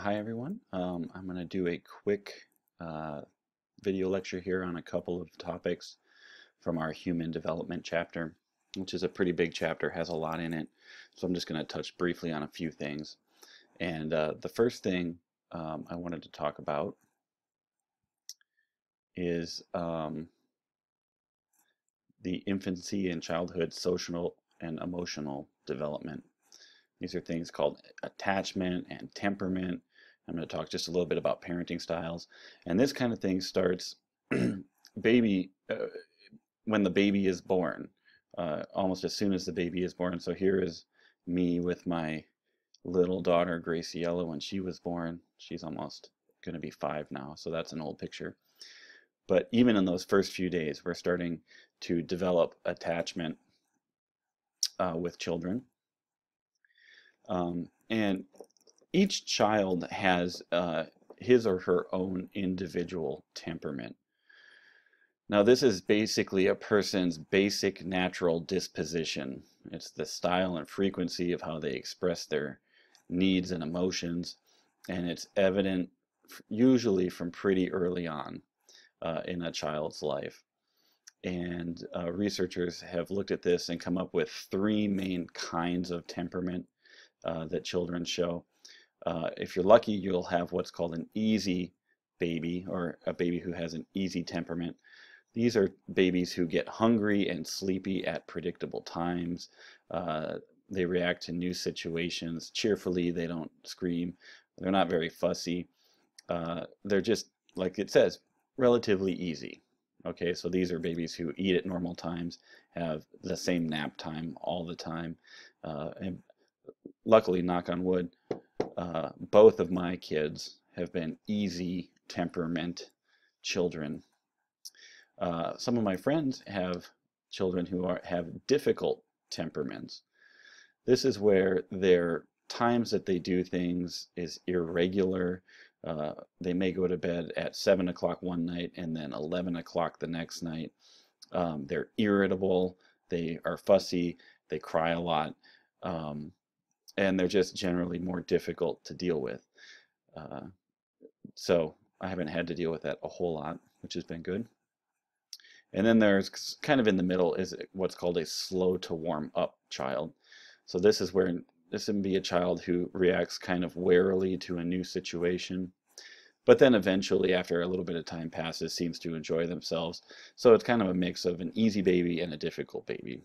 Hi everyone. I'm going to do a quick uh, video lecture here on a couple of topics from our human development chapter, which is a pretty big chapter, has a lot in it. So I'm just going to touch briefly on a few things. And the first thing I wanted to talk about is the infancy and childhood social and emotional development. These are things called attachment and temperament. I'm going to talk just a little bit about parenting styles. And this kind of thing starts baby when the baby is born, almost as soon as the baby is born. So here is me with my little daughter, Graciela, when she was born. She's almost going to be 5 now, so that's an old picture. But even in those first few days, we're starting to develop attachment with children. And each child has his or her own individual temperament. Now, this is basically a person's basic natural disposition. It's the style and frequency of how they express their needs and emotions, and it's evident usually from pretty early on in a child's life. And researchers have looked at this and come up with 3 main kinds of temperament that children show. If you're lucky, you'll have what's called an easy baby, or a baby who has an easy temperament. These are babies who get hungry and sleepy at predictable times. They react to new situations cheerfully. They don't scream. They're not very fussy. They're just, like it says, relatively easy. Okay, so these are babies who eat at normal times, have the same nap time all the time, and luckily, knock on wood, both of my kids have been easy temperament children. Some of my friends have children who have difficult temperaments. This is where their times that they do things is irregular. They may go to bed at 7 o'clock one night and then 11 o'clock the next night. They're irritable, they are fussy, they cry a lot, and they're just generally more difficult to deal with. Uh, so I haven't had to deal with that a whole lot, which has been good. And then there's kind of in the middle is what's called a slow to warm up child. So this is where this would be a child who reacts kind of warily to a new situation, but then eventually, after a little bit of time passes, seems to enjoy themselves. So it's kind of a mix of an easy baby and a difficult baby.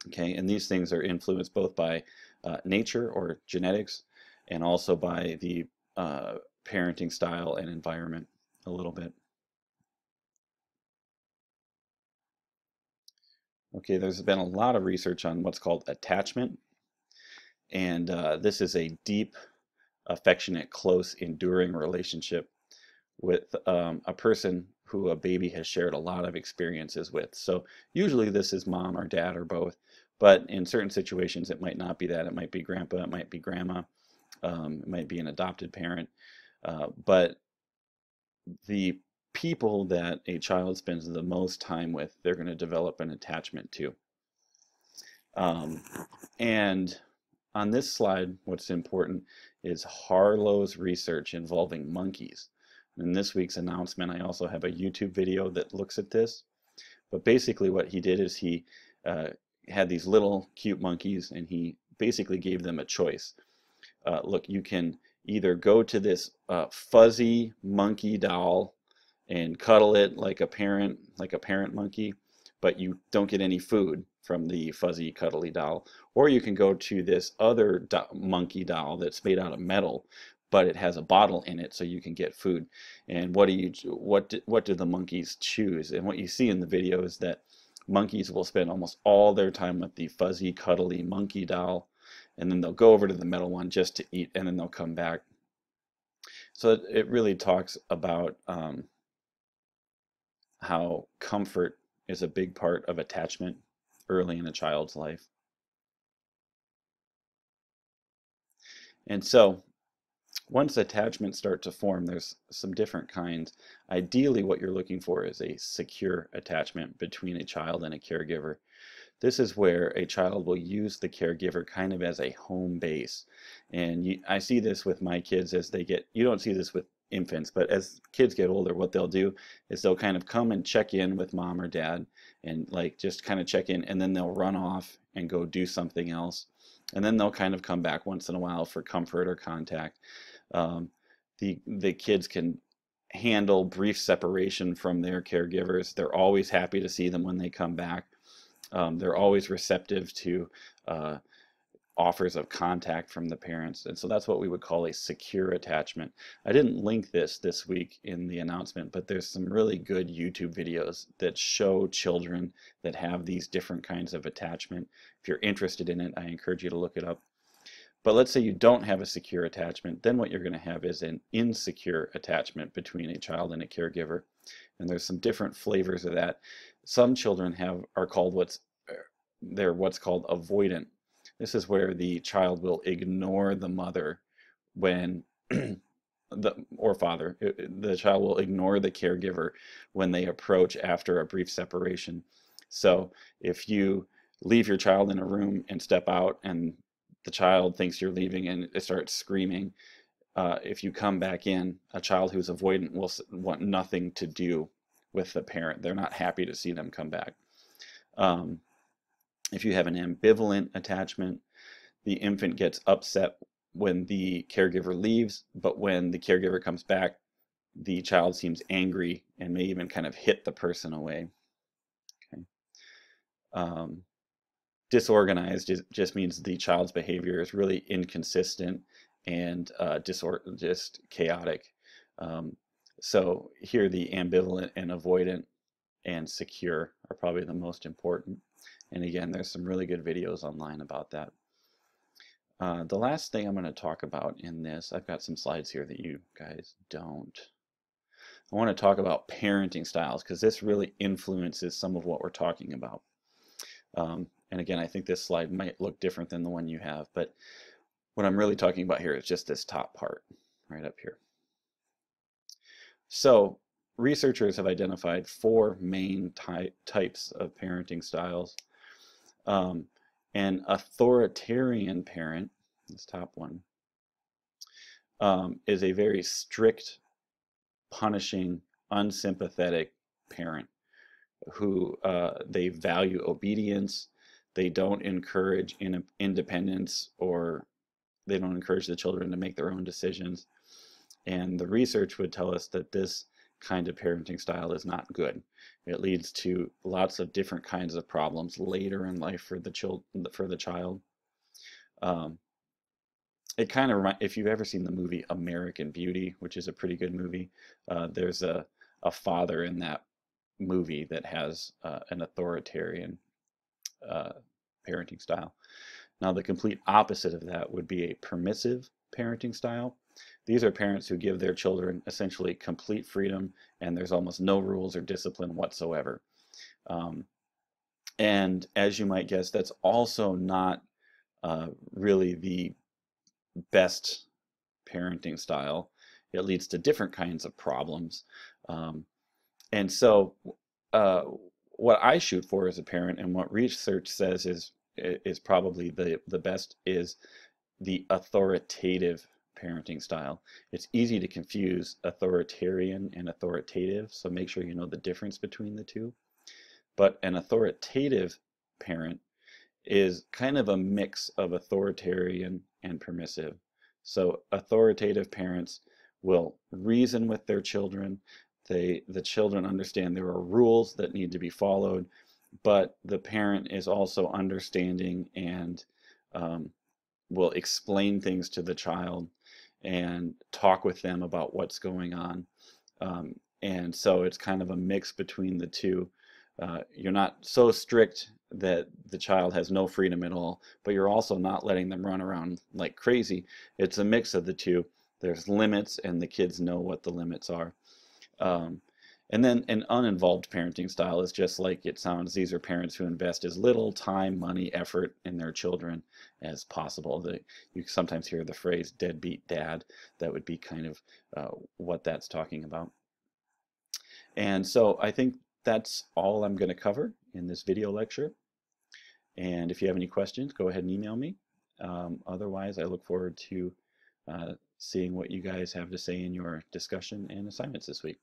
Okay, and these things are influenced both by nature or genetics, and also by the parenting style and environment a little bit. Okay, there's been a lot of research on what's called attachment, and this is a deep, affectionate, close, enduring relationship with a person who a baby has shared a lot of experiences with. So usually this is mom or dad or both, but in certain situations it might not be that. It might be grandpa, it might be grandma, it might be an adopted parent, but the people that a child spends the most time with, they're going to develop an attachment to. Um, and on this slide, what's important is Harlow's research involving monkeys. In this week's announcement, I also have a YouTube video that looks at this. But basically what he did is he had these little cute monkeys, and he basically gave them a choice. Look, you can either go to this fuzzy monkey doll and cuddle it like a parent monkey, but you don't get any food from the fuzzy cuddly doll. Or you can go to this other monkey doll that's made out of metal, but it has a bottle in it so you can get food. And what do the monkeys choose? And what you see in the video is that monkeys will spend almost all their time with the fuzzy cuddly monkey doll, and then they'll go over to the metal one just to eat, and then they'll come back. So it really talks about how comfort is a big part of attachment early in a child's life. And so once attachments start to form, there's some different kinds. Ideally, what you're looking for is a secure attachment between a child and a caregiver. This is where a child will use the caregiver kind of as a home base. And I see this with my kids as they get, you don't see this with infants, but as kids get older, what they'll do is they'll kind of come and check in with mom or dad and like just kind of check in, and then they'll run off and go do something else. And then they'll kind of come back once in a while for comfort or contact. Um, the kids can handle brief separation from their caregivers. They're always happy to see them when they come back. They're always receptive to uh, offers of contact from the parents. And so that's what we would call a secure attachment. I didn't link this week in the announcement, but there's some really good YouTube videos that show children that have these different kinds of attachment. If you're interested in it, I encourage you to look it up. But let's say you don't have a secure attachment, then what you're going to have is an insecure attachment between a child and a caregiver. And there's some different flavors of that. Some children are called they're what's called avoidant. This is where the child will ignore the mother when or father. The child will ignore the caregiver when they approach after a brief separation. So if you leave your child in a room and step out and the child thinks you're leaving and it starts screaming, if you come back in, a child who's avoidant will want nothing to do with the parent. They're not happy to see them come back. If you have an ambivalent attachment, the infant gets upset when the caregiver leaves, but when the caregiver comes back, the child seems angry and may even kind of hit the person away. Okay. Disorganized just means the child's behavior is really inconsistent and just chaotic. So here the ambivalent and avoidant and secure are probably the most important. And again, there's some really good videos online about that. The last thing I'm going to talk about in this, I've got some slides here that you guys don't. I want to talk about parenting styles because this really influences some of what we're talking about. And again, I think this slide might look different than the one you have, but what I'm really talking about here is just this top part right up here. So researchers have identified 4 main types of parenting styles. An authoritarian parent, this top one, is a very strict, punishing, unsympathetic parent who they value obedience. They don't encourage independence, or they don't encourage the children to make their own decisions. And the research would tell us that this kind of parenting style is not good. It leads to lots of different kinds of problems later in life for the child. It kind of if you've ever seen the movie American Beauty, which is a pretty good movie, there's a father in that movie that has an authoritarian parenting style. Now, the complete opposite of that would be a permissive parenting style. These are parents who give their children essentially complete freedom, and there's almost no rules or discipline whatsoever. And as you might guess, that's also not really the best parenting style. It leads to different kinds of problems. And so what I shoot for as a parent, and what research says is probably the best, is the authoritative parenting style. It's easy to confuse authoritarian and authoritative, so make sure you know the difference between the two. But an authoritative parent is kind of a mix of authoritarian and permissive. So authoritative parents will reason with their children. The children understand there are rules that need to be followed, but the parent is also understanding and will explain things to the child and talk with them about what's going on. And so it's kind of a mix between the two. You're not so strict that the child has no freedom at all, but you're also not letting them run around like crazy. It's a mix of the two. There's limits, and the kids know what the limits are. And then an uninvolved parenting style is just like it sounds. These are parents who invest as little time, money, effort in their children as possible. You sometimes hear the phrase deadbeat dad. That would be kind of what that's talking about. And so I think that's all I'm going to cover in this video lecture. And if you have any questions, go ahead and email me. Otherwise, I look forward to seeing what you guys have to say in your discussion and assignments this week.